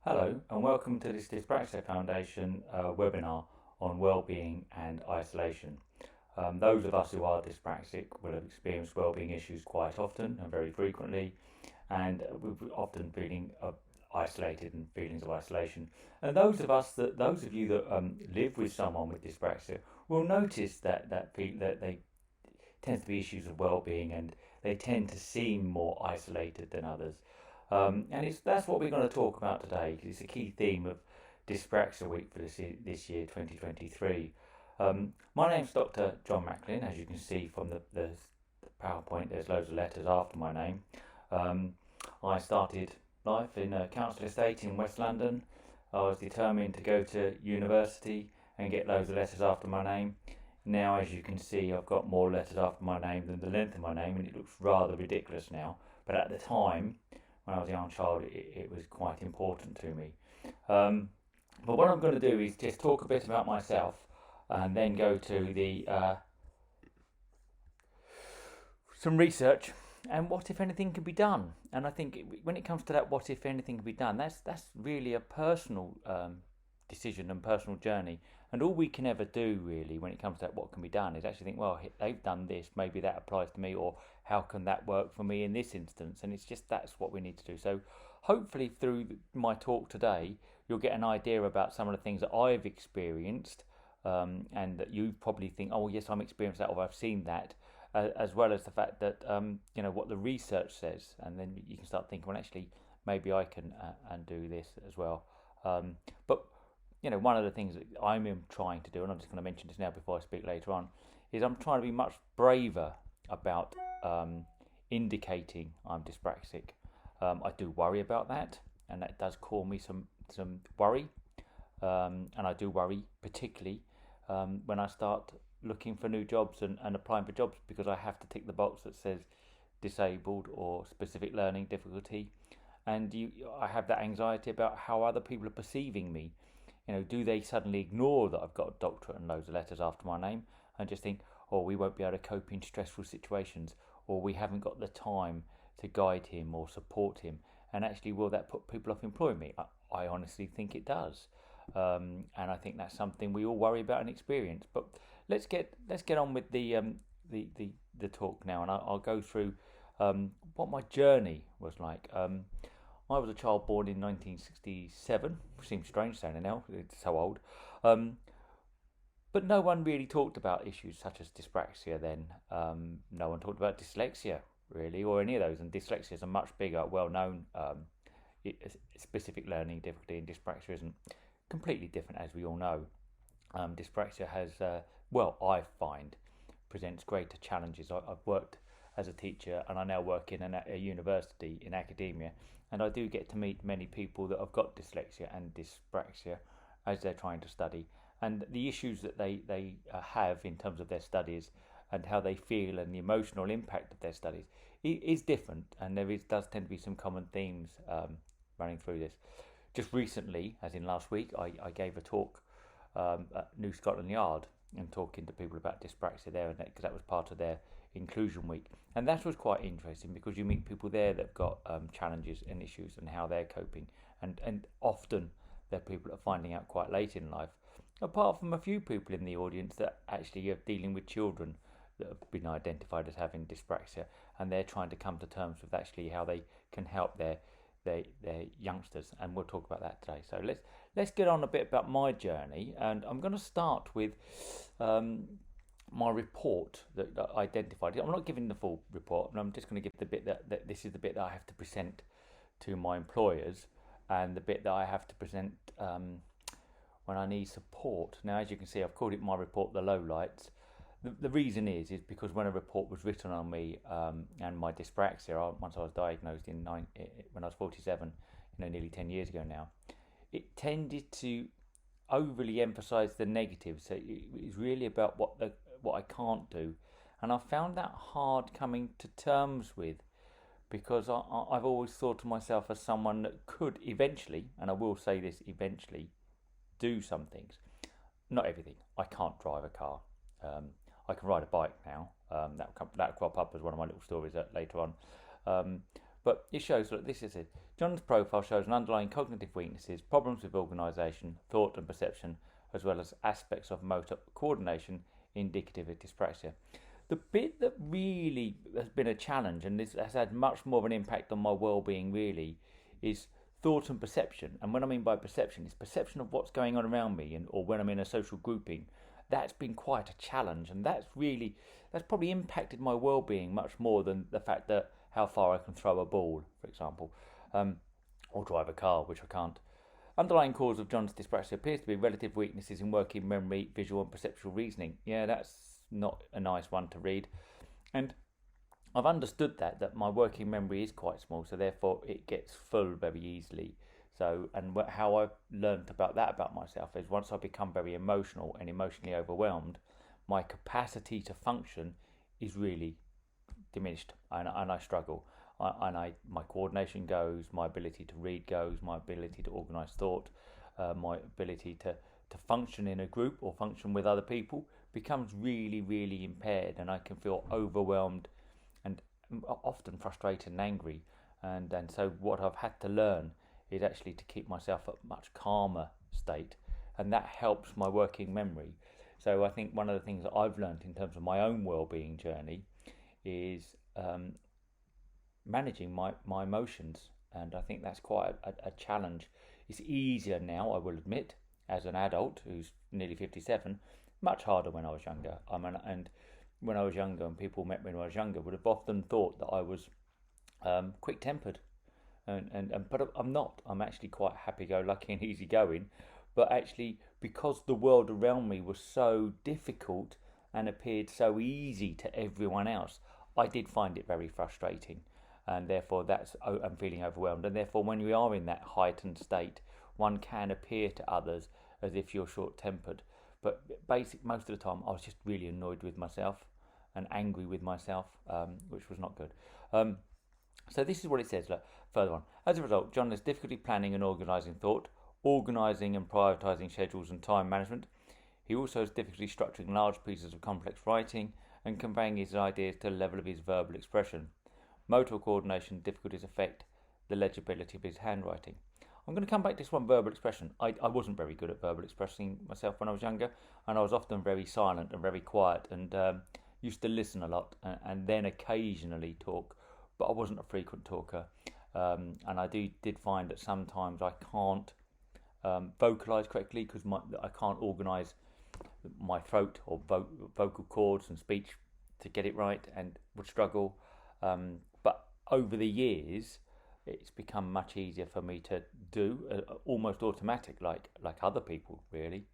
Hello and welcome to this Dyspraxia Foundation webinar on wellbeing and isolation. Those of us who are dyspraxic will have experienced wellbeing issues quite often and very frequently, and we're often feeling isolated and feelings of isolation. And those of you that live with someone with dyspraxia will notice that they tend to be issues of well-being, and they tend to seem more isolated than others. And that's what we're going to talk about today, because it's a key theme of Dyspraxia Week for this year, 2023. My name's Dr. John Macklin. As you can see from the PowerPoint, there's loads of letters after my name. I started life in a council estate in West London. I was determined to go to university and get loads of letters after my name. Now, as you can see, I've got more letters after my name than the length of my name, and it looks rather ridiculous now. But at the time, when I was a young child, it was quite important to me. But what I'm going to do is just talk a bit about myself and then go to the some research and what, if anything, can be done. And I think when it comes to that, what, if anything, can be done, that's really a personal decision and personal journey. And all we can ever do, really, when it comes to that, what can be done, is actually think, well, they've done this, maybe that applies to me, or how can that work for me in this instance? And it's just that's what we need to do. So hopefully through my talk today, you'll get an idea about some of the things that I've experienced, and that you probably think, oh, yes, I'm experienced that, or I've seen that, as well as the fact that, what the research says. And then you can start thinking, well, actually, maybe I can and do this as well. But one of the things that I'm trying to do, and I'm just going to mention this now before I speak later on, is I'm trying to be much braver about indicating I'm dyspraxic. I do worry about that, and that does cause me some worry. And I do worry particularly when I start looking for new jobs and applying for jobs, because I have to tick the box that says disabled or specific learning difficulty. And I have that anxiety about how other people are perceiving me. Do they suddenly ignore that I've got a doctorate and loads of letters after my name and just think, oh, we won't be able to cope in stressful situations, or we haven't got the time to guide him or support him? And actually, will that put people off employing me? I honestly think it does. And I think that's something we all worry about and experience. But let's get on with the talk now, and I'll go through what my journey was like. I was a child born in 1967, which seems strange saying it now, it's so old. But no one really talked about issues such as dyspraxia then. No one talked about dyslexia, really, or any of those. And dyslexia is a much bigger, well-known specific learning difficulty, and dyspraxia isn't. Completely different, as we all know. Dyspraxia has, I find, presents greater challenges. I've worked as a teacher, and I now work in a university in academia, and I do get to meet many people that have got dyslexia and dyspraxia as they're trying to study, and the issues that they have in terms of their studies and how they feel and the emotional impact of their studies is different, and does tend to be some common themes running through this. Just recently, as in last week, I gave a talk at New Scotland Yard and talking to people about dyspraxia there, and because that was part of their inclusion week, and that was quite interesting because you meet people there that've got challenges and issues and how they're coping, and often they're people that are finding out quite late in life, apart from a few people in the audience that actually are dealing with children that have been identified as having dyspraxia, and they're trying to come to terms with actually how they can help their youngsters, and we'll talk about that today. So let's get on a bit about my journey, and I'm going to start with my report that identified. I'm not giving the full report, and I'm just going to give the bit that this is the bit that I have to present to my employers, and the bit that I have to present when I need support. Now, as you can see, I've called it my report, the lowlights. The reason is because when a report was written on me and my dyspraxia, once I was diagnosed when I was 47, nearly 10 years ago now, it tended to overly emphasise the negatives. So it's really about what I can't do, and I found that hard coming to terms with, because I've always thought of myself as someone that could eventually, and I will say this, eventually do some things. Not everything. I can't drive a car. I can ride a bike now. That'll crop up as one of my little stories later on. But it shows that this is it. John's profile shows an underlying cognitive weaknesses, problems with organisation, thought and perception, as well as aspects of motor coordination indicative of dyspraxia. The bit that really has been a challenge, and this has had much more of an impact on my well-being really, is thought and perception. And what I mean by perception is perception of what's going on around me, or when I'm in a social grouping. That's been quite a challenge, and that's probably impacted my well-being much more than the fact that how far I can throw a ball, for example, or drive a car, which I can't. Underlying cause of John's dyspraxia appears to be relative weaknesses in working memory, visual and perceptual reasoning. Yeah, that's not a nice one to read. And I've understood that my working memory is quite small, so therefore it gets full very easily. So, and how I've learned about myself is once I become very emotional and emotionally overwhelmed, my capacity to function is really diminished, and I struggle. My coordination goes, my ability to read goes, my ability to organise thought, my ability to function in a group or function with other people becomes really, really impaired, and I can feel overwhelmed and often frustrated and angry. And so what I've had to learn is actually to keep myself at a much calmer state, and that helps my working memory. So I think one of the things that I've learned in terms of my own well-being journey is managing my emotions, and I think that's quite a challenge. It's easier now, I will admit, as an adult who's nearly 57, much harder when I was younger. And when I was younger, and people met me when I was younger, would have often thought that I was quick-tempered, but I'm not. I'm actually quite happy-go-lucky and easygoing. But actually, because the world around me was so difficult and appeared so easy to everyone else, I did find it very frustrating, and therefore I'm feeling overwhelmed. And therefore, when we are in that heightened state, one can appear to others as if you're short-tempered. But most of the time, I was just really annoyed with myself and angry with myself, which was not good. So this is what it says. Look, further on. As a result, John has difficulty planning and organising thought, organising and prioritising schedules and time management. He also has difficulty structuring large pieces of complex writing and conveying his ideas to the level of his verbal expression. Motor coordination difficulties affect the legibility of his handwriting. I'm going to come back to this one, verbal expression. I wasn't very good at verbal expressing myself when I was younger, and I was often very silent and very quiet, and used to listen a lot and then occasionally talk, but I wasn't a frequent talker. And I did find that sometimes I can't vocalise correctly because I can't organise my throat or vocal cords and speech to get it right, and would struggle. But over the years, it's become much easier for me to do, almost automatic, like other people, really.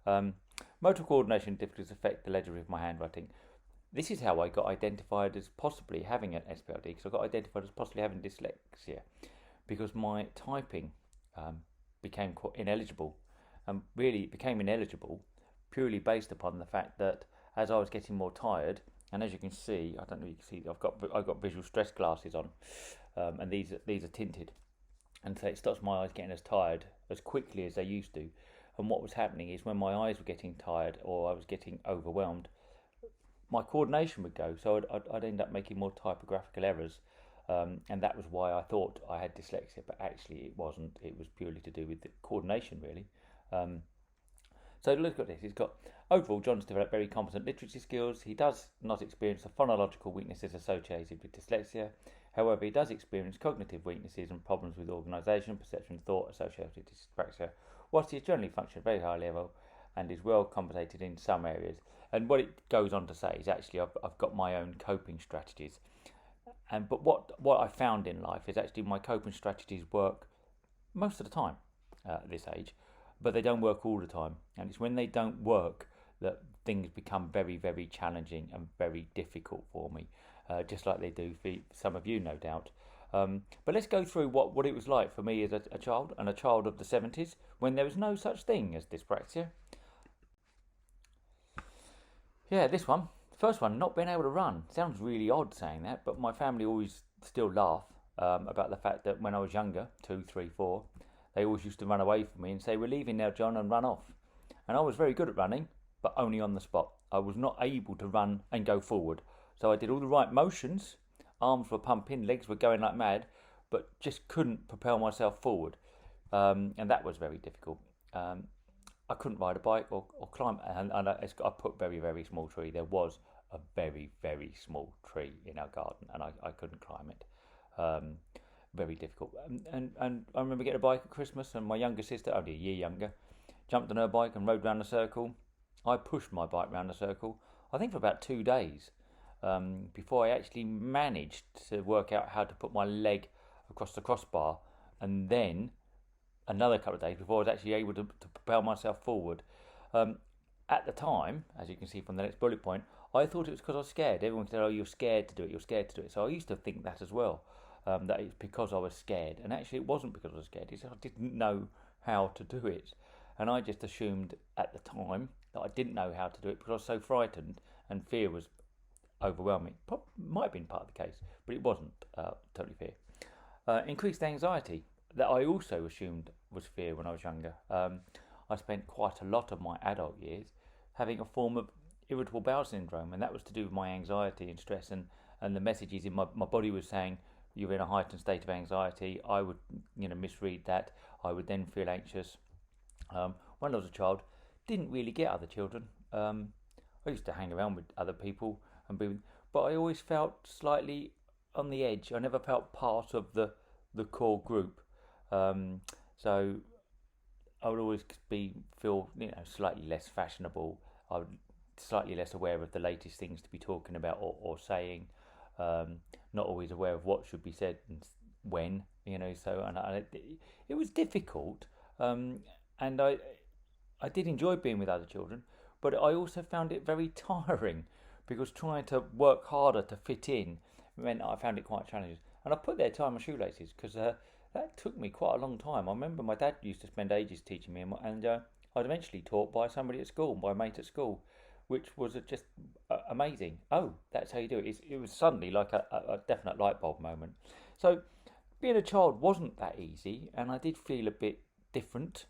Motor coordination difficulties affect the legibility of my handwriting. This is how I got identified as possibly having an SPLD, because I got identified as possibly having dyslexia, because my typing became quite ineligible, and really became ineligible purely based upon the fact that as I was getting more tired, and as you can see, I don't know if you can see, I've got visual stress glasses on, and these are tinted, and so it stops my eyes getting as tired as quickly as they used to. And what was happening is when my eyes were getting tired or I was getting overwhelmed, my coordination would go, so I'd end up making more typographical errors, and that was why I thought I had dyslexia, but actually it wasn't. It was purely to do with the coordination, really. So look at this. He's got, overall, John's developed very competent literacy skills. He does not experience the phonological weaknesses associated with dyslexia. However, he does experience cognitive weaknesses and problems with organisation, perception, and thought associated with dyspraxia, whilst he is generally functioning at a very high level and is well compensated in some areas. And what it goes on to say is actually I've got my own coping strategies. But what I found in life is actually my coping strategies work most of the time at this age, but they don't work all the time. And it's when they don't work that things become very, very challenging and very difficult for me, just like they do for some of you, no doubt. But let's go through what it was like for me as a child, and a child of the 70s, when there was no such thing as dyspraxia. Yeah, this one. First one, not being able to run. Sounds really odd saying that, but my family always still laugh about the fact that when I was younger, 2, 3, 4, they always used to run away from me and say, "We're leaving now, John," and run off. And I was very good at running, but only on the spot. I was not able to run and go forward. So I did all the right motions, arms were pumping, legs were going like mad, but just couldn't propel myself forward, and that was very difficult. I couldn't ride a bike or climb, and I put very, very small tree. There was a very, very small tree in our garden, and I couldn't climb it. Very difficult. And I remember getting a bike at Christmas, and my younger sister, only a year younger, jumped on her bike and rode round the circle. I pushed my bike round the circle, I think for about 2 days, before I actually managed to work out how to put my leg across the crossbar, and then another couple of days before I was actually able to propel myself forward. At the time, as you can see from the next bullet point, I thought it was because I was scared. Everyone said, "Oh, you're scared to do it. You're scared to do it." So I used to think that as well, that it's because I was scared. And actually, it wasn't because I was scared. It's I didn't know how to do it, and I just assumed at the time that I didn't know how to do it because I was so frightened and fear was overwhelming. Might have been part of the case, but it wasn't totally fear. Increased anxiety, that I also assumed was fear when I was younger. I spent quite a lot of my adult years having a form of irritable bowel syndrome, and that was to do with my anxiety and stress, and the messages in my body was saying you're in a heightened state of anxiety. I would misread that. I would then feel anxious. When I was a child, didn't really get other children. I used to hang around with other people but I always felt slightly on the edge. I never felt part of the core group. So I would always feel slightly less fashionable. I would slightly less aware of the latest things to be talking about or saying. Not always aware of what should be said and when. So it was difficult. And I did enjoy being with other children, but I also found it very tiring because trying to work harder to fit in meant I found it quite challenging. And I put there tie my shoelaces because that took me quite a long time. I remember my dad used to spend ages teaching me, and I'd eventually taught by somebody at school, by a mate at school, which was just amazing. Oh, that's how you do it. It was suddenly like a definite light bulb moment. So being a child wasn't that easy, and I did feel a bit different,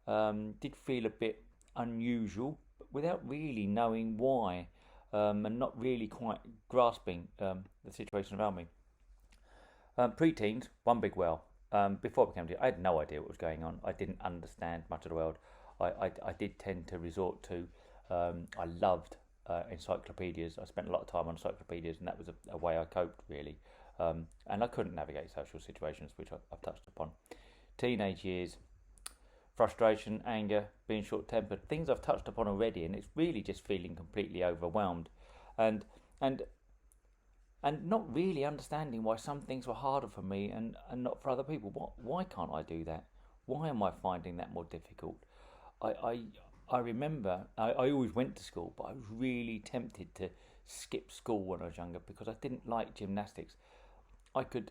did feel a bit unusual, without really knowing why, and not really quite grasping the situation around me. Pre-teens, one big well. Before I became a teen, I had no idea what was going on. I didn't understand much of the world. I did tend to resort to, I loved encyclopedias. I spent a lot of time on encyclopedias, and that was a way I coped, really. And I couldn't navigate social situations, which I've touched upon. Teenage years, frustration, anger, being short-tempered, things I've touched upon already, and it's really just feeling completely overwhelmed, and not really understanding why some things were harder for me and not for other people. Why can't I do that? Why am I finding that more difficult? I remember I always went to school, but I was really tempted to skip school when I was younger because I didn't like gymnastics. I could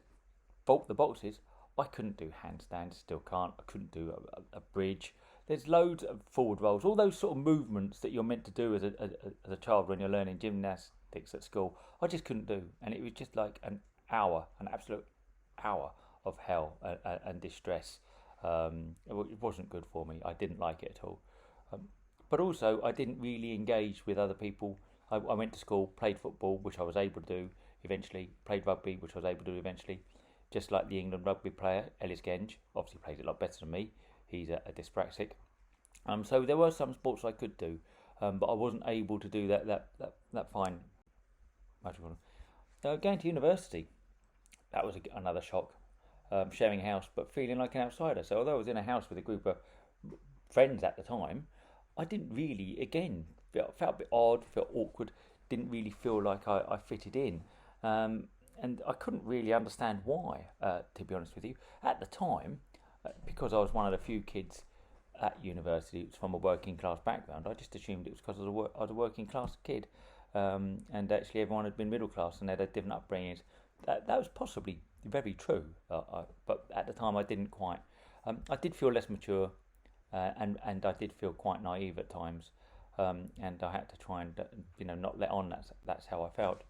vault the boxes. I couldn't do handstands, still can't. I couldn't do a bridge. There's loads of forward rolls, all those sort of movements that you're meant to do as a child when you're learning gymnastics at school. I just couldn't do, and it was just like an absolute hour of hell and distress. It wasn't good for me. I didn't like it at all. But also, I didn't really engage with other people. I went to school, played football, which I was able to do eventually, played rugby, which I was able to do eventually. Just like the England rugby player, Ellis Genge, obviously plays it a lot better than me. He's a dyspraxic. So there were some sports I could do, but I wasn't able to do that fine. Going to university, that was another shock. Sharing a house, but feeling like an outsider. So although I was in a house with a group of friends at the time, I didn't really, again, felt a bit odd, felt awkward, didn't really feel like I fitted in. And I couldn't really understand why, to be honest with you. At the time, because I was one of the few kids at university who was from a working class background, I just assumed it was because I was a working class kid. And actually everyone had been middle class and they had different upbringings. That was possibly very true, but at the time I didn't quite. I did feel less mature, and I did feel quite naive at times, and I had to try and not let on that's how I felt.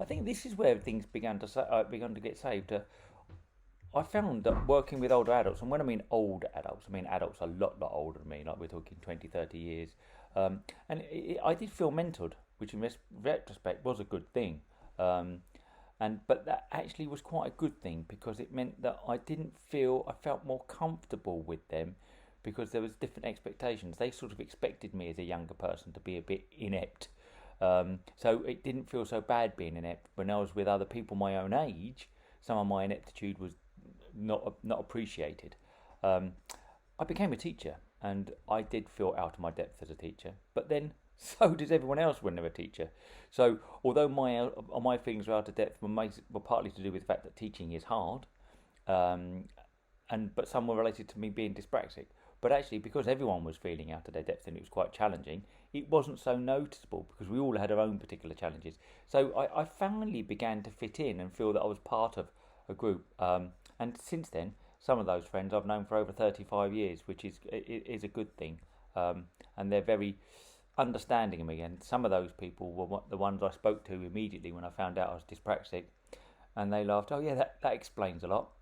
I think this is where things began to get saved. I found that working with older adults, and when I mean old adults, I mean adults a lot older than me, like we're talking 20, 30 years, and I did feel mentored, which in retrospect was a good thing. But that actually was quite a good thing, because it meant that I felt more comfortable with them, because there was different expectations. They sort of expected me as a younger person to be a bit inept. So it didn't feel so bad being inept. When I was with other people my own age, some of my ineptitude was not appreciated. I became a teacher, and I did feel out of my depth as a teacher. But then so does everyone else when they're a teacher. So although my feelings were out of depth were partly to do with the fact that teaching is hard, but some were related to me being dyspraxic. But actually, because everyone was feeling out of their depth and it was quite challenging, it wasn't so noticeable, because we all had our own particular challenges. So I finally began to fit in and feel that I was part of a group. And since then, some of those friends I've known for over 35 years, which is a good thing. And they're very understanding of me. And some of those people were the ones I spoke to immediately when I found out I was dyspraxic. And they laughed, "Oh yeah, that explains a lot,"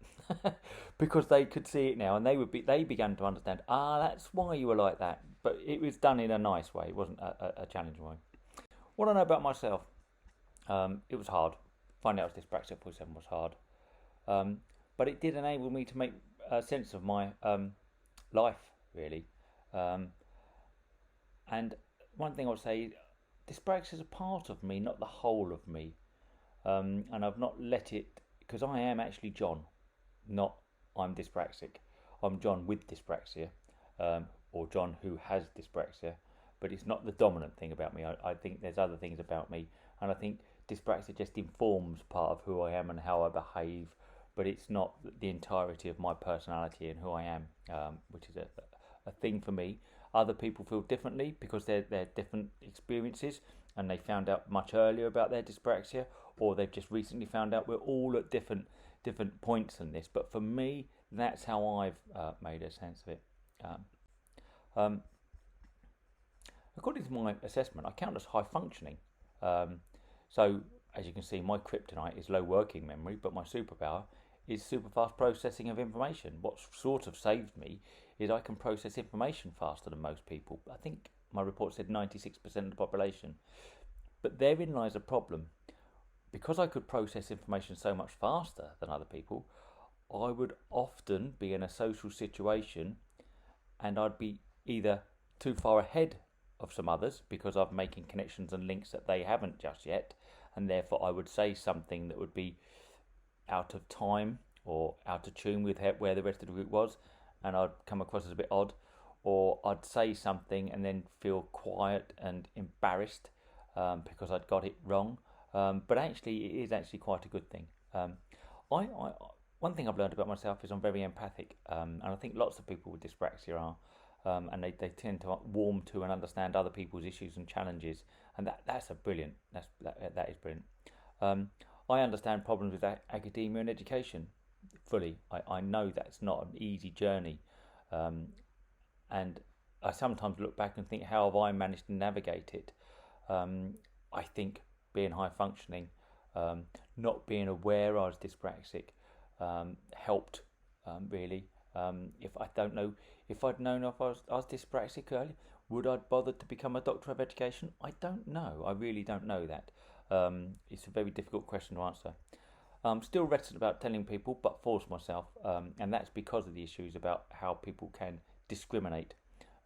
because they could see it now, and they began to understand. That's why you were like that. But it was done in a nice way. It wasn't a challenging way. What I know about myself, it was hard. Finding out I was dyspraxic at 47 was hard, but it did enable me to make sense of my life, really. And one thing I would say, dyspraxia is a part of me, not the whole of me. And I've not let it, because I am actually John, not I'm dyspraxic. I'm John with dyspraxia, or John who has dyspraxia, but it's not the dominant thing about me. I think there's other things about me, and I think dyspraxia just informs part of who I am and how I behave, but it's not the entirety of my personality and who I am, which is a thing for me. Other people feel differently because they're different experiences, and they found out much earlier about their dyspraxia, or they've just recently found out. We're all at different points in this, but for me, that's how I've made a sense of it. According to my assessment, I count as high functioning. So, as you can see, my kryptonite is low working memory, but my superpower is super fast processing of information. What sort of saved me is I can process information faster than most people. I think my report said 96% of the population. But therein lies a problem. Because I could process information so much faster than other people, I would often be in a social situation and I'd be either too far ahead of some others because I'm making connections and links that they haven't just yet, and therefore I would say something that would be out of time or out of tune with where the rest of the group was, and I'd come across as a bit odd. Or I'd say something and then feel quiet and embarrassed because I'd got it wrong. But actually, it is actually quite a good thing. One thing I've learned about myself is I'm very empathic, and I think lots of people with dyspraxia are, and they tend to warm to and understand other people's issues and challenges, and that is brilliant. I understand problems with academia and education fully. I know that's not an easy journey, and I sometimes look back and think, how have I managed to navigate it? I think being high functioning, not being aware I was dyspraxic, helped really. If I'd known if I was dyspraxic early, would I bother to become a doctor of education? I don't know. I really don't know that. It's a very difficult question to answer. I'm still reticent about telling people, but force myself, and that's because of the issues about how people can discriminate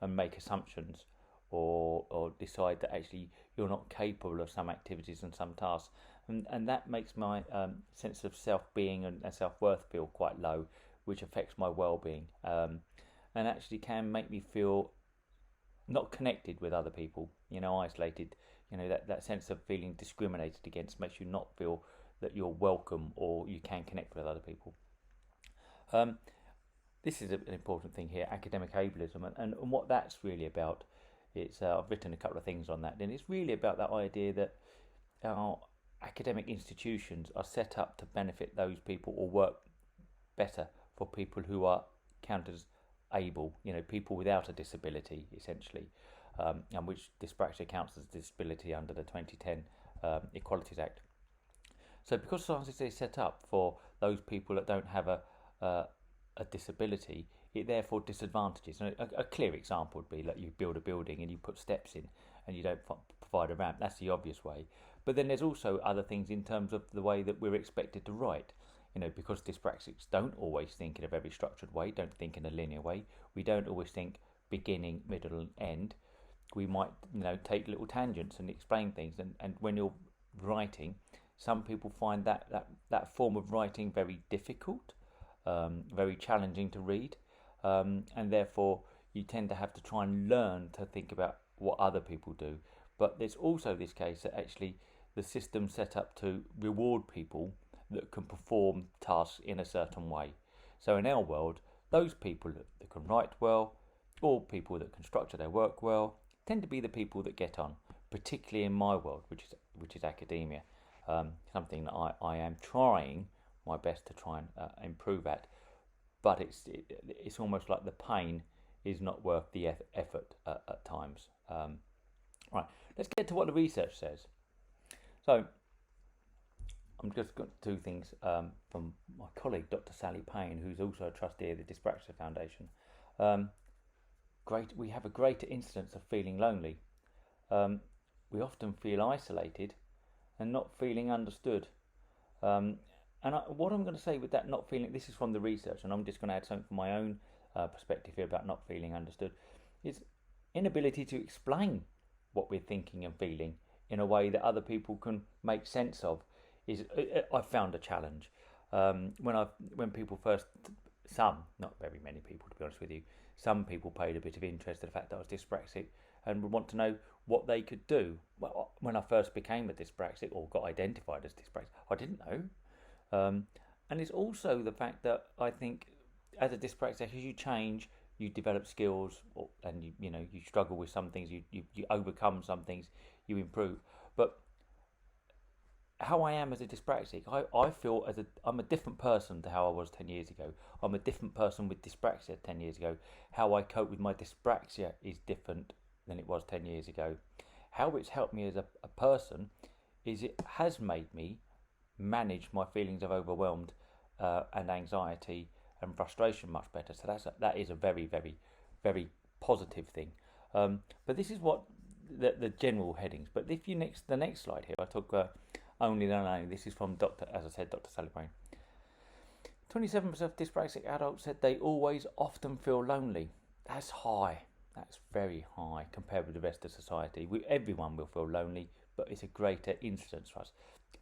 and make assumptions, or decide that actually you're not capable of some activities and some tasks, and that makes my sense of self-being and self-worth feel quite low, which affects my well-being, and actually can make me feel not connected with other people, isolated. That sense of feeling discriminated against makes you not feel that you're welcome or you can connect with other people. This is an important thing here, academic ableism, and what that's really about. I've written a couple of things on that, and it's really about that idea that our academic institutions are set up to benefit those people or work better for people who are counted as able, people without a disability, essentially, and which dyspraxia counts as a disability under the 2010 Equalities Act. So because science is set up for those people that don't have a disability, it therefore disadvantages. And a clear example would be like you build a building and you put steps in and you don't provide a ramp. That's the obvious way. But then there's also other things in terms of the way that we're expected to write. Because dyspraxics don't always think in a very structured way, don't think in a linear way. We don't always think beginning, middle, and end. We might, take little tangents and explain things. And when you're writing, some people find that form of writing very difficult, very challenging to read, and therefore you tend to have to try and learn to think about what other people do. But there's also this case that actually the system's set up to reward people that can perform tasks in a certain way. So in our world, those people that can write well, or people that can structure their work well, tend to be the people that get on, particularly in my world, which is academia. Something that I am trying my best to try and improve at, but it's almost like the pain is not worth the effort at times. Right, let's get to what the research says. So I'm just got two things from my colleague, Dr. Sally Payne, who's also a trustee of the Dyspraxia Foundation. We have a greater incidence of feeling lonely. We often feel isolated and not feeling understood. What I'm going to say with that not feeling, this is from the research, and I'm just going to add something from my own perspective here about not feeling understood, is inability to explain what we're thinking and feeling in a way that other people can make sense of. I found a challenge when people first, not very many people to be honest with you, some people paid a bit of interest in the fact that I was dyspraxic and would want to know what they could do. Well, when I first became a dyspraxic or got identified as dyspraxic, I didn't know. And it's also the fact that I think as a dyspraxic, as you change, you develop skills, and you struggle with some things, you overcome some things, you improve. But how I am as a dyspraxic, I feel I'm a different person to how I was 10 years ago. I'm a different person with dyspraxia 10 years ago. How I cope with my dyspraxia is different than it was 10 years ago. How it's helped me as a person is it has made me manage my feelings of overwhelmed and anxiety and frustration much better. So that is a very, very, very positive thing. But this is what the general headings. But if the next slide here, I took only. This is from Dr. Sally Payne. 27% of dyspraxic adults said they always often feel lonely. That's high. That's very high compared with the rest of society. Everyone will feel lonely, but it's a greater incidence for us.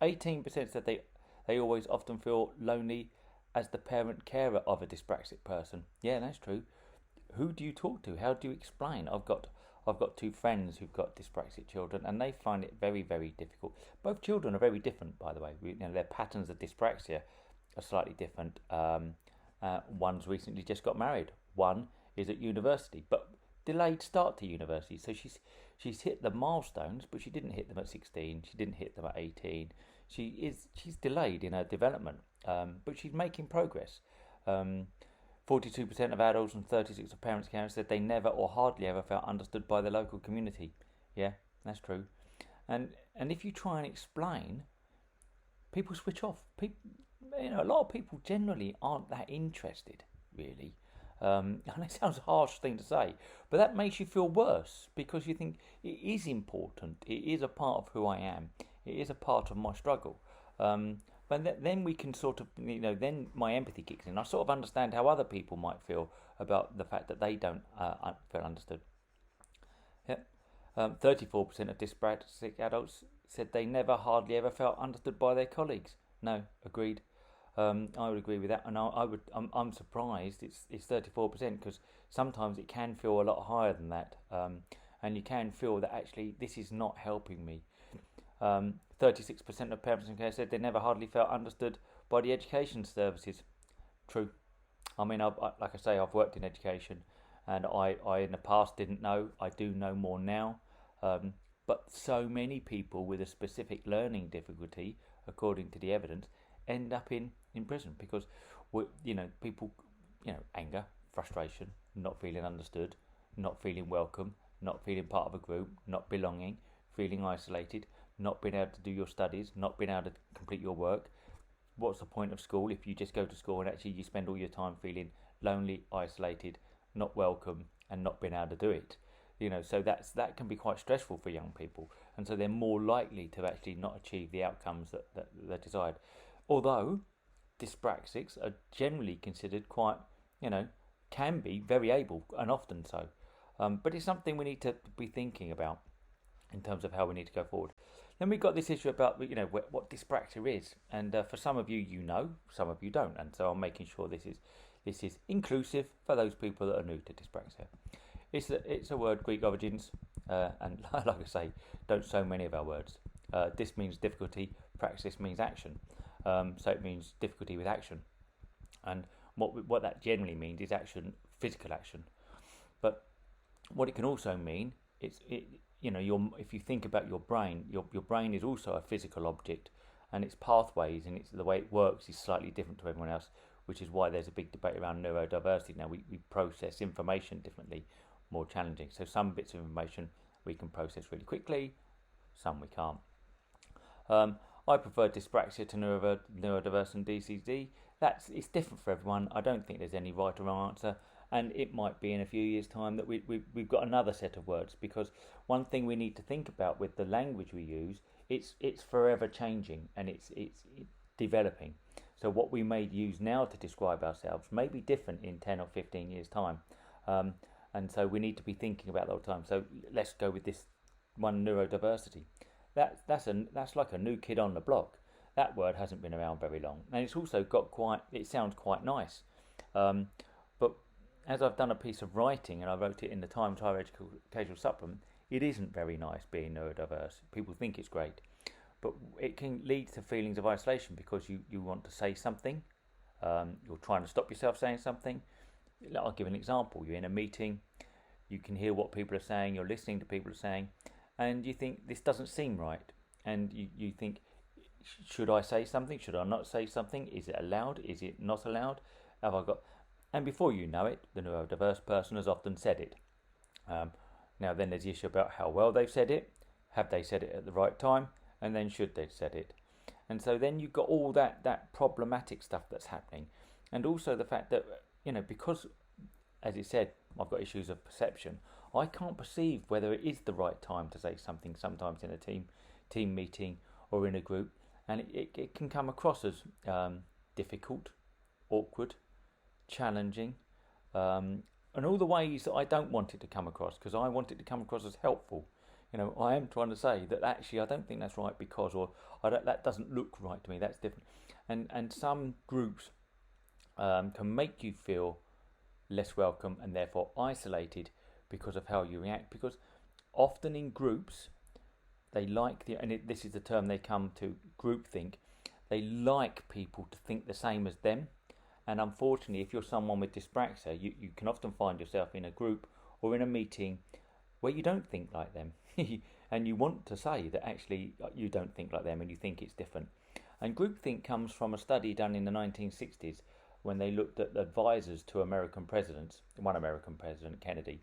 18% said they always often feel lonely as the parent carer of a dyspraxic person. Yeah, that's true. Who do you talk to? How do you explain? I've got two friends who've got dyspraxic children, and they find it very, very difficult. Both children are very different, by the way. Their patterns of dyspraxia are slightly different. One's recently just got married. One is at university, but delayed start to university. So she's hit the milestones, but she didn't hit them at 16. She didn't hit them at 18. She's delayed in her development, but she's making progress. 42% of adults and 36% of parents said they never or hardly ever felt understood by the local community. Yeah, that's true. And if you try and explain, people switch off. A lot of people generally aren't that interested, really. And it sounds a harsh thing to say, but that makes you feel worse because you think it is important. It is a part of who I am. It is a part of my struggle. But then we can sort of, then my empathy kicks in. I sort of understand how other people might feel about the fact that they don't feel understood. Yeah. 34% of dyspraxic adults said they never, hardly ever felt understood by their colleagues. No, agreed. I would agree with that, and I'm surprised it's 34% because sometimes it can feel a lot higher than that, and you can feel that actually this is not helping me. 36% of parents in care said they never hardly felt understood by the education services. True. I mean, like I say, I've worked in education, and I in the past didn't know. I do know more now. But so many people with a specific learning difficulty, according to the evidence, end up in prison because people, anger, frustration, not feeling understood, not feeling welcome, not feeling part of a group, not belonging, feeling isolated, not being able to do your studies, not being able to complete your work. What's the point of school if you just go to school and actually you spend all your time feeling lonely, isolated, not welcome, and not being able to do it? So that can be quite stressful for young people, and so they're more likely to actually not achieve the outcomes that they desired. Although dyspraxics are generally considered quite, can be very able, and often so. But it's something we need to be thinking about in terms of how we need to go forward. Then we've got this issue about what dyspraxia is, and for some of you, some of you don't, and so I'm making sure this is inclusive for those people that are new to dyspraxia. It's a word Greek origins, and like I say, don't so many of our words. This means difficulty, praxis means action, so it means difficulty with action, and what that generally means is action, physical action. But what it can also mean, if you think about your brain, your brain is also a physical object, and its pathways and the way it works is slightly different to everyone else, which is why there's a big debate around neurodiversity now. We process information differently, more challenging. So some bits of information we can process really quickly, some we can't. I prefer dyspraxia to neurodiverse and DCD. It's different for everyone. I don't think there's any right or wrong answer, and it might be in a few years' time that we've got another set of words, because one thing we need to think about with the language we use, it's forever changing, and it's developing. So what we may use now to describe ourselves may be different in 10 or 15 years' time. And so we need to be thinking about that all the time. So let's go with this one, neurodiversity. That's like a new kid on the block. That word hasn't been around very long, and it's also it sounds quite nice. But as I've done a piece of writing, and I wrote it in the Times Higher Educational Supplement, it isn't very nice being neurodiverse. People think it's great, but it can lead to feelings of isolation because you want to say something, you're trying to stop yourself saying something. I'll give an example. You're in a meeting, you can hear what people are saying, you're listening to people are saying, and you think this doesn't seem right, and you think, should I say something? Should I not say something? Is it allowed? Is it not allowed? Have I got? And before you know it, the neurodiverse person has often said it. Now then there's the issue about how well they've said it. Have they said it at the right time? And then should they have said it? And so then you've got all that problematic stuff that's happening, and also the fact that because, as it said, I've got issues of perception. I can't perceive whether it is the right time to say something sometimes in a team meeting or in a group, and it can come across as difficult, awkward, challenging, and all the ways that I don't want it to come across, because I want it to come across as helpful. I am trying to say that actually I don't think that's right because, or that doesn't look right to me, that's different. And some groups can make you feel less welcome and therefore isolated because of how you react, because often in groups they like this is the term they come to, groupthink. They like people to think the same as them, and unfortunately if you're someone with dyspraxia, you can often find yourself in a group or in a meeting where you don't think like them and you want to say that actually you don't think like them and you think it's different. And groupthink comes from a study done in the 1960s when they looked at the advisors to American presidents, one American president, Kennedy,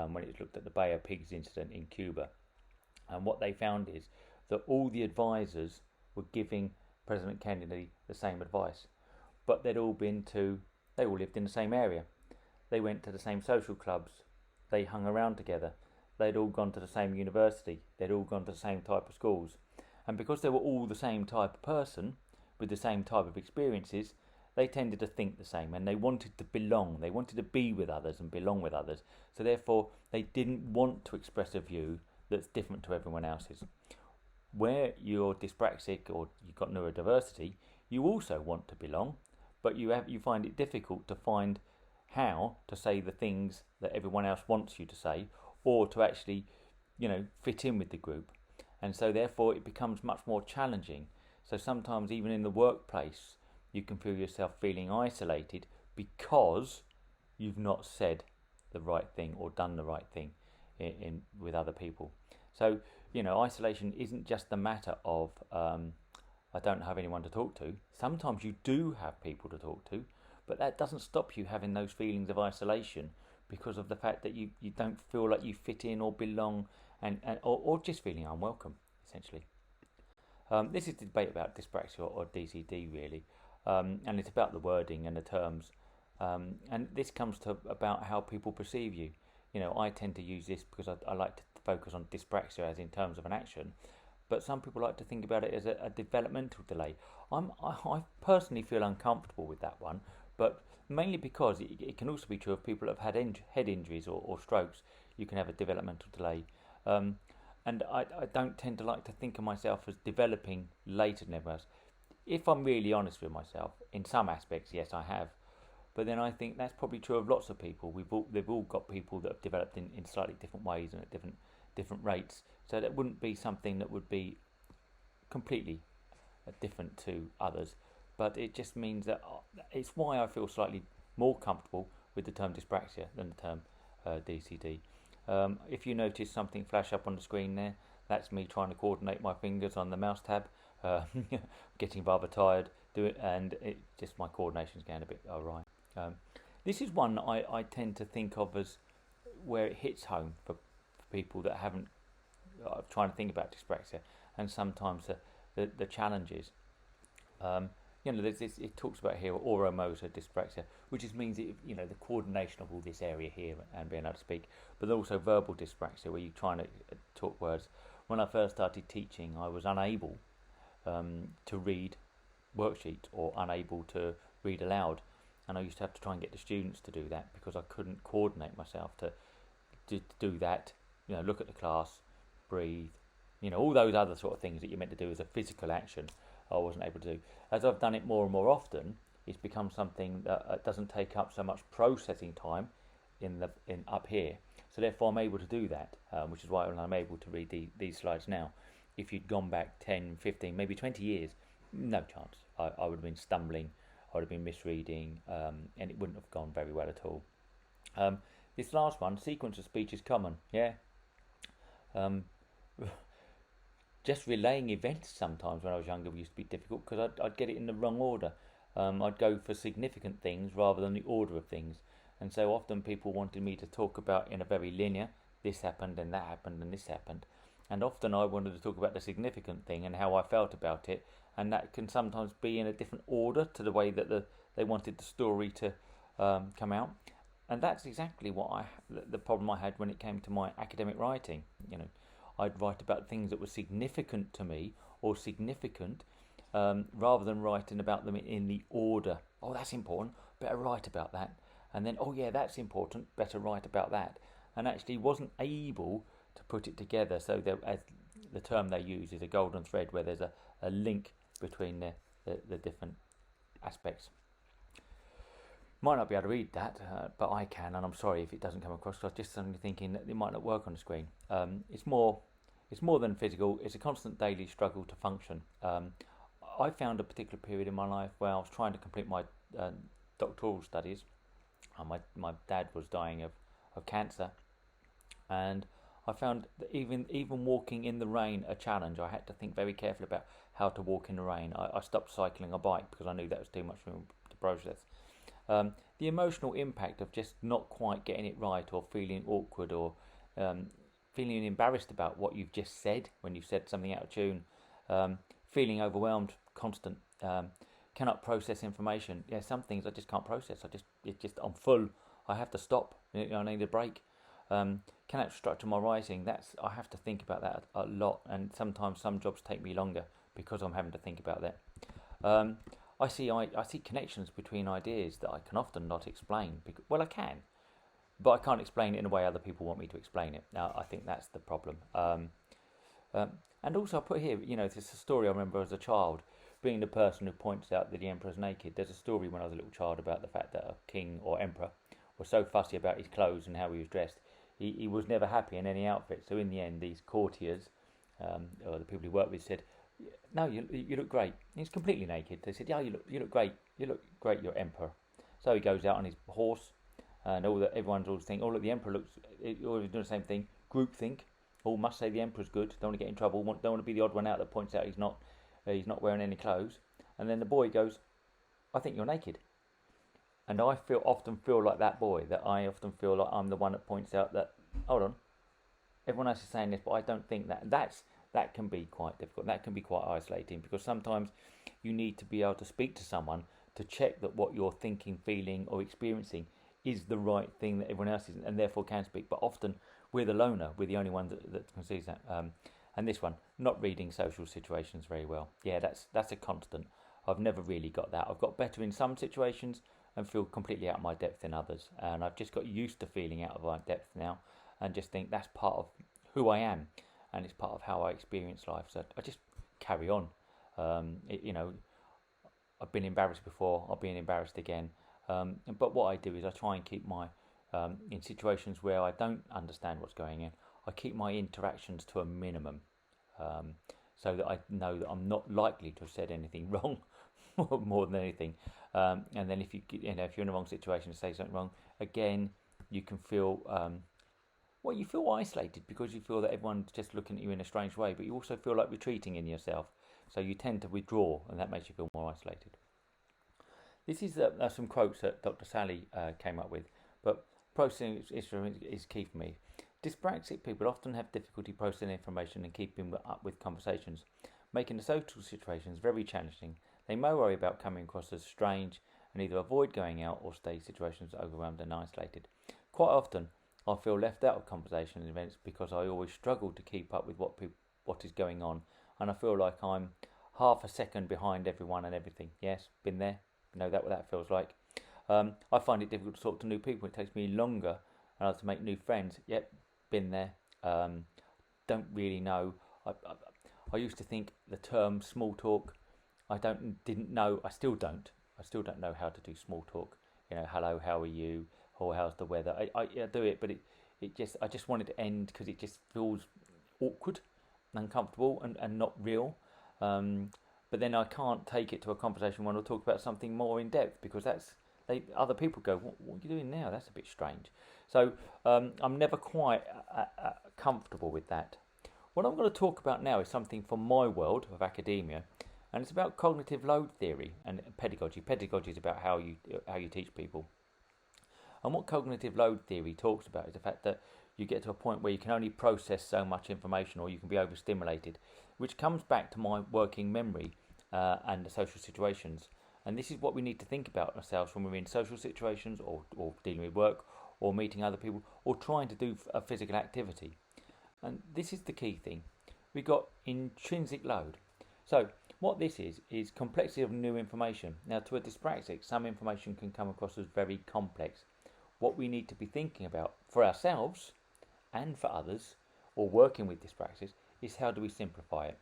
when it looked at the Bay of Pigs incident in Cuba. And what they found is that all the advisors were giving President Kennedy the same advice, but they all lived in the same area. They went to the same social clubs. They hung around together. They'd all gone to the same university. They'd all gone to the same type of schools. And because they were all the same type of person with the same type of experiences, they tended to think the same, and they wanted to belong. They wanted to be with others and belong with others. So therefore, they didn't want to express a view that's different to everyone else's. Where you're dyspraxic or you've got neurodiversity, you also want to belong, but you find it difficult to find how to say the things that everyone else wants you to say, or to actually, fit in with the group. And so therefore it becomes much more challenging. So sometimes even in the workplace, you can feel yourself feeling isolated because you've not said the right thing or done the right thing with other people. So, isolation isn't just a matter of I don't have anyone to talk to. Sometimes you do have people to talk to, but that doesn't stop you having those feelings of isolation because of the fact that you don't feel like you fit in or belong, or just feeling unwelcome, essentially. This is the debate about dyspraxia or DCD, really, and it's about the wording and the terms, and this comes to about how people perceive you. I tend to use this because I like to focus on dyspraxia as in terms of an action, but some people like to think about it as a developmental delay. I personally feel uncomfortable with that one, but mainly because it can also be true of people that have had head injuries or strokes. You can have a developmental delay. And I don't tend to like to think of myself as developing later than everyone else. If I'm really honest with myself, in some aspects, yes, I have. But then I think that's probably true of lots of people. They've all got people that have developed in slightly different ways and at different rates. So that wouldn't be something that would be completely different to others. But it just means that it's why I feel slightly more comfortable with the term dyspraxia than the term DCD. If you notice something flash up on the screen there, that's me trying to coordinate my fingers on the mouse tab. Getting rather tired, and just my coordination's going a bit awry. This is one I tend to think of as where it hits home for people that haven't trying to think about dyspraxia, and sometimes the challenges. There's this, it talks about here oromotor dyspraxia, which just means the coordination of all this area here and being able to speak, but also verbal dyspraxia, where you're trying to talk words. When I first started teaching, I was unable to read worksheets or unable to read aloud, and I used to have to try and get the students to do that because I couldn't coordinate myself to do that. Look at the class, breathe, all those other sort of things that you're meant to do as a physical action. I wasn't able to do. As I've done it more and more often, it's become something that doesn't take up so much processing time in up here. So therefore, I'm able to do that, which is why I'm able to read these slides now. If you'd gone back 10, 15, maybe 20 years, no chance. I would have been stumbling, I would have been misreading, and it wouldn't have gone very well at all. This last one, sequence of speech is common, yeah. Just relaying events sometimes when I was younger used to be difficult because I'd get it in the wrong order. I'd go for significant things rather than the order of things. And so often people wanted me to talk about in a very linear, this happened and that happened and this happened. And often I wanted to talk about the significant thing and how I felt about it. And that can sometimes be in a different order to the way that they wanted the story to come out. And that's exactly the problem I had when it came to my academic writing. I'd write about things that were significant to me or significant rather than writing about them in the order. Oh, that's important, better write about that. And then, oh yeah, that's important, better write about that. And actually wasn't able to put it together so that, as the term they use is a golden thread, where there's a link between the different aspects. Might not be able to read that, but I can, and I'm sorry if it doesn't come across, because I was just suddenly thinking that it might not work on the screen. It's more than physical. It's a constant daily struggle to function. I found a particular period in my life where I was trying to complete my doctoral studies. My dad was dying of cancer, and I found that even walking in the rain a challenge. I had to think very carefully about how to walk in the rain. I stopped cycling a bike because I knew that was too much for me to process. The emotional impact of just not quite getting it right, or feeling awkward, or feeling embarrassed about what you've just said when you've said something out of tune, feeling overwhelmed, constant, cannot process information. Yeah, some things I just can't process. I'm full. I have to stop. I need a break. Cannot structure my writing. I have to think about that a lot, and sometimes some jobs take me longer because I'm having to think about that. I see connections between ideas that I can often not explain. Well, I can, but I can't explain it in a way other people want me to explain it. Now, I think that's the problem. And also, I put here, it's a story I remember as a child, being the person who points out that the emperor's naked. There's a story when I was a little child about the fact that a king or emperor was so fussy about his clothes and how he was dressed. He was never happy in any outfit. So in the end, these courtiers, or the people he worked with, said, "No, you look great." He's completely naked. They said, "Yeah, you look great. You look great, you're emperor." So he goes out on his horse, and everyone's always thinking, "Oh, look, the emperor looks." Always doing the same thing. Groupthink. Oh, must say the emperor's good. Don't want to get in trouble. Don't want to be the odd one out that points out he's not wearing any clothes. And then the boy goes, "I think you're naked." And I often feel like that boy. That I often feel like I'm the one that points out that, hold on, everyone else is saying this, but I don't think that. That can be quite difficult. That can be quite isolating, because sometimes you need to be able to speak to someone to check that what you're thinking, feeling, or experiencing is the right thing that everyone else isn't, and therefore can speak. But often we're the loner, we're the only one that can see that. And this one, not reading social situations very well. Yeah, that's a constant. I've never really got that. I've got better in some situations and feel completely out of my depth in others. And I've just got used to feeling out of my depth now, and just think that's part of who I am, and it's part of how I experience life. So I just carry on. I've been embarrassed before, I'll be embarrassed again. But what I do is I try and keep my, in situations where I don't understand what's going on, I keep my interactions to a minimum, so that I know that I'm not likely to have said anything wrong more than anything. And then if if you're in the wrong situation to say something wrong, again, you can feel, you feel isolated because you feel that everyone's just looking at you in a strange way, but you also feel like retreating in yourself. So you tend to withdraw, and that makes you feel more isolated. This is some quotes that Dr. Sally came up with, but processing is key for me. Dyspraxic people often have difficulty processing information and keeping up with conversations, making the social situations very challenging. They may worry about coming across as strange and either avoid going out or stay situations overwhelmed and isolated. Quite often, I feel left out of conversation and events because I always struggle to keep up with what is going on, and I feel like I'm half a second behind everyone and everything. Yes, been there. Know what that feels like. I find it difficult to talk to new people. It takes me longer to make new friends. Yep, been there. Don't really know. I used to think the term small talk. Didn't know. I still don't know how to do small talk. Hello, how are you? Or how's the weather? I do it, but I just want it to end because it just feels awkward, uncomfortable, and not real. But then I can't take it to a conversation when I'll talk about something more in depth, because other people go, what are you doing now? That's a bit strange. So I'm never quite comfortable with that. What I'm going to talk about now is something from my world of academia, and it's about cognitive load theory and pedagogy. Pedagogy is about how you teach people. And what cognitive load theory talks about is the fact that you get to a point where you can only process so much information, or you can be overstimulated, which comes back to my working memory and the social situations. And this is what we need to think about ourselves when we're in social situations, or dealing with work, or meeting other people, or trying to do a physical activity. And this is the key thing. We've got intrinsic load. So what this is complexity of new information. Now, to a dyspraxic, some information can come across as very complex. What we need to be thinking about for ourselves and for others, or working with dyspraxics, is how do we simplify it.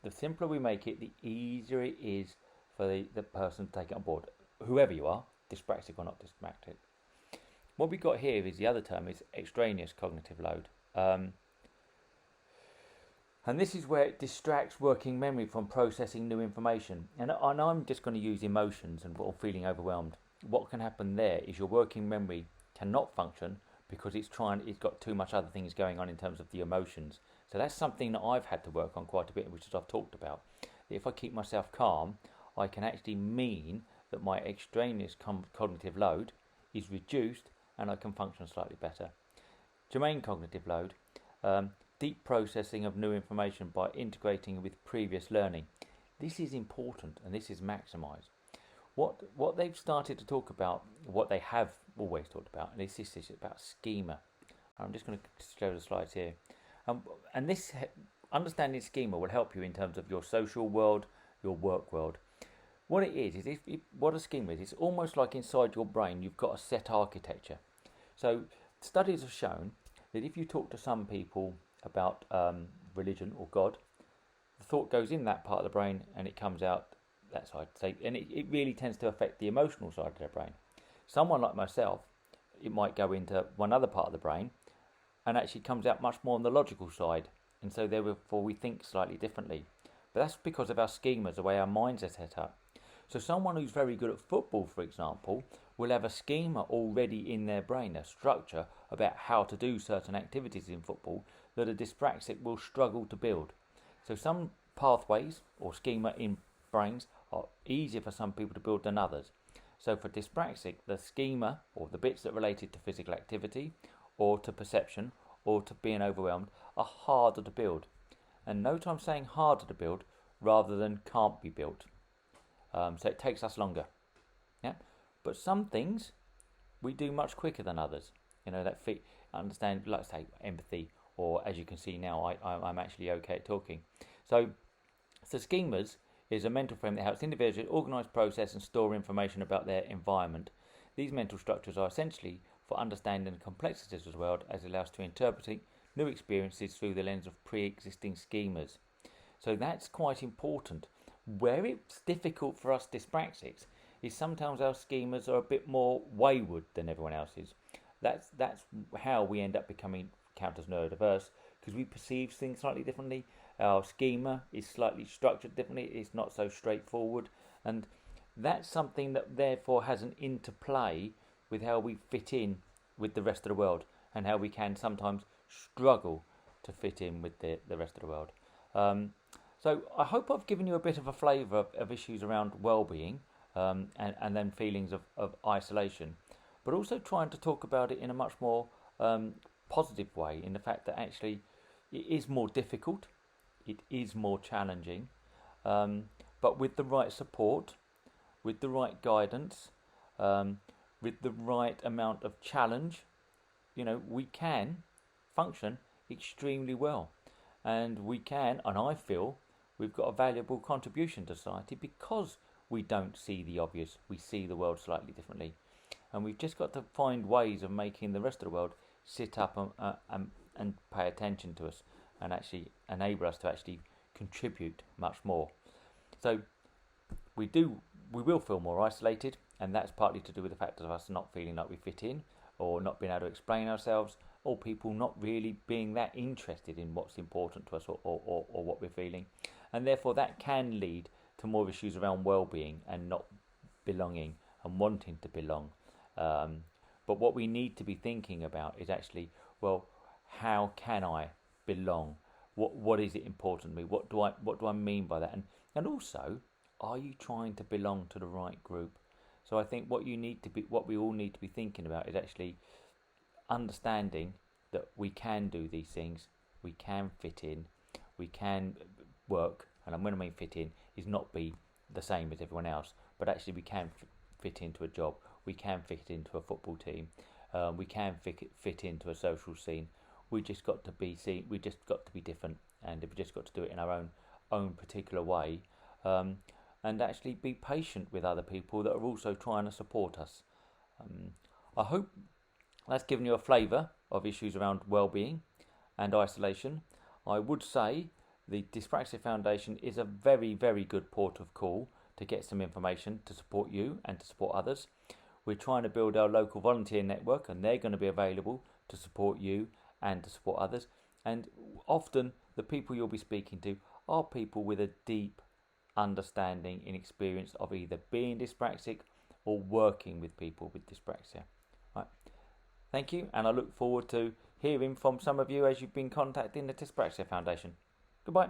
The simpler we make it, the easier it is for the person to take it on board, whoever you are, dyspraxic or not dyspraxic. What we've got here is the other term is extraneous cognitive load. And this is where it distracts working memory from processing new information. And I'm just going to use emotions or feeling overwhelmed. What can happen there is your working memory cannot function because it's got too much other things going on in terms of the emotions. So that's something that I've had to work on quite a bit, which is I've talked about. If I keep myself calm, I can actually mean that my extraneous cognitive load is reduced and I can function slightly better. Germane cognitive load, deep processing of new information by integrating with previous learning. This is important and this is maximised. What they've started to talk about, what they have always talked about, and this is about schema. I'm just going to show the slides here. And this understanding schema will help you in terms of your social world, your work world. What it is what a schema is, it's almost like inside your brain you've got a set architecture. So studies have shown that if you talk to some people about religion or God, the thought goes in that part of the brain and it comes out that side. And it really tends to affect the emotional side of their brain. Someone like myself, it might go into one other part of the brain and actually comes out much more on the logical side, and so therefore we think slightly differently. But that's because of our schemas, the way our minds are set up. So someone who's very good at football, for example, will have a schema already in their brain, a structure about how to do certain activities in football that a dyspraxic will struggle to build. So some pathways or schema in brains are easier for some people to build than others. So for dyspraxic, the schema, or the bits that related to physical activity or to perception or to being overwhelmed, are harder to build. And note I'm saying harder to build rather than can't be built. So it takes us longer. Yeah? But some things we do much quicker than others. That fit, understand, like say, empathy, or as you can see now, I'm actually okay at talking. So schemas is a mental frame that helps individuals organise, process and store information about their environment. These mental structures are essentially for understanding the complexities of the world, as it allows to interpreting new experiences through the lens of pre-existing schemas. So that's quite important. Where it's difficult for us dyspraxics is sometimes our schemas are a bit more wayward than everyone else's. That's how we end up becoming counters neurodiverse, because we perceive things slightly differently. Our schema is slightly structured differently. It's not so straightforward, and that's something that therefore has an interplay with how we fit in with the rest of the world, and how we can sometimes struggle to fit in with the rest of the world. So I hope I've given you a bit of a flavour of issues around well-being, and then feelings of isolation, but also trying to talk about it in a much more positive way, in the fact that actually it is more difficult, it is more challenging, but with the right support, with the right guidance, with the right amount of challenge, we can function extremely well. And we can, and I feel, we've got a valuable contribution to society because we don't see the obvious, we see the world slightly differently. And we've just got to find ways of making the rest of the world sit up and pay attention to us, and actually enable us to actually contribute much more. So we will feel more isolated, and that's partly to do with the fact of us not feeling like we fit in, or not being able to explain ourselves, or people not really being that interested in what's important to us, or what we're feeling. And therefore that can lead to more issues around well-being and not belonging and wanting to belong. But what we need to be thinking about is actually, well, how can I belong? What is it important to me? What do I mean by that? And also, are you trying to belong to the right group? So I think what we all need to be thinking about is actually understanding that we can do these things, we can fit in, we can work, and when I mean fit in is not be the same as everyone else, but actually we can fit into a job, we can fit into a football team, we can fit into a social scene. We just got to be different, and we've just got to do it in our own particular way, and actually be patient with other people that are also trying to support us. I hope that's given you a flavour of issues around well-being and isolation. I would say the Dyspraxia Foundation is a very, very good port of call to get some information to support you and to support others. We're trying to build our local volunteer network, and they're going to be available to support you and to support others. And often the people you'll be speaking to are people with a deep understanding and experience of either being dyspraxic or working with people with dyspraxia. Right. Thank you, and I look forward to hearing from some of you as you've been contacting the Dyspraxia Foundation. Goodbye.